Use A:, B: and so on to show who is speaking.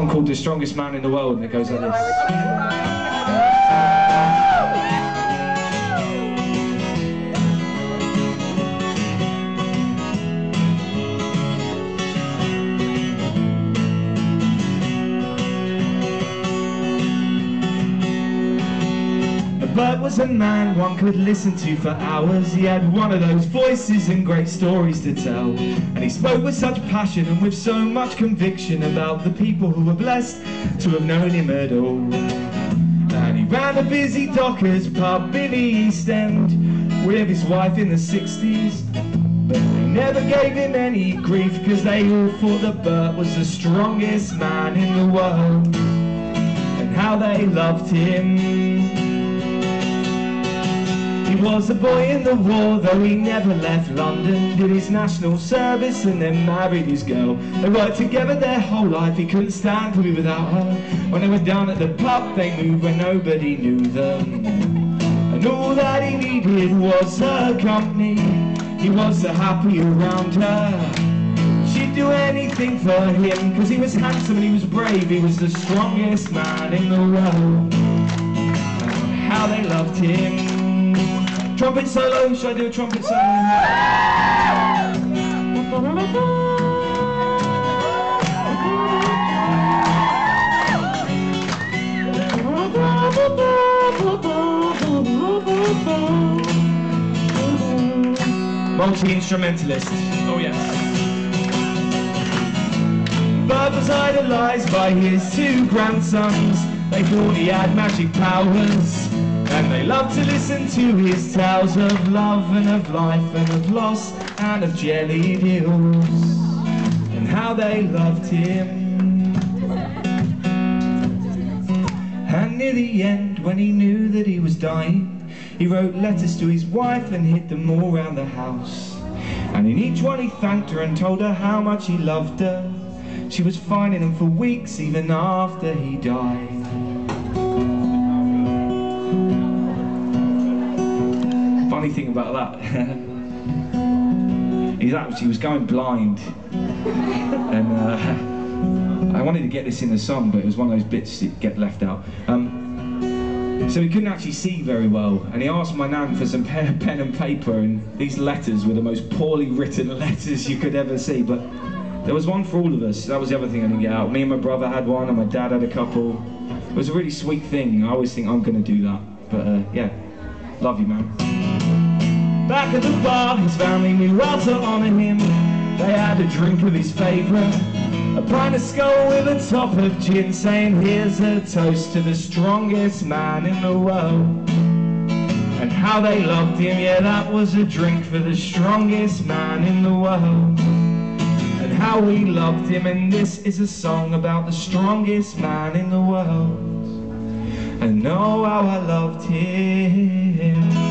A: Song called The Strongest Man in the World, and it goes like this. Bert was a man one could listen to for hours. He had one of those voices and great stories to tell, and he spoke with such passion and with so much conviction about the people who were blessed to have known him at all. And he ran a busy dockers pub in the East End with his wife in the 60s, but they never gave him any grief because they all thought that Bert was the strongest man in the world, and how they loved him. He was a boy in the war, though he never left London, did his national service and then married his girl. They worked together their whole life, he couldn't stand to be without her. When they were down at the pub, they moved when nobody knew them, and all that he needed was her company. He was so happy around her, she'd do anything for him, because he was handsome and he was brave, he was the strongest man in the world. How they loved him. Trumpet solo, should I do a trumpet solo? Multi-instrumentalist, oh yes. Bert was idolised by his two grandsons. They thought he had magic powers, and they loved to listen to his tales of love and of life and of loss and of jellied hills, and how they loved him. And near the end, when he knew that he was dying, he wrote letters to his wife and hid them all round the house. And in each one he thanked her and told her how much he loved her. She was finding him for weeks even after he died. Funny thing about that is he was going blind, and I wanted to get this in the song, but it was one of those bits that get left out. So he couldn't actually see very well, and he asked my nan for some pen and paper, and these letters were the most poorly written letters you could ever see, but there was one for all of us. That was the other thing I didn't get out. Me and my brother had one, and my dad had a couple. It was a really sweet thing. I always think I'm going to do that, but yeah, love you, man. Back at the bar, his family knew how to honour him. They had a drink of his favourite, a pint of Skull with a top of gin, saying here's a toast to the strongest man in the world. And how they loved him, yeah, that was a drink for the strongest man in the world. And how we loved him, and this is a song about the strongest man in the world. And oh, how I loved him.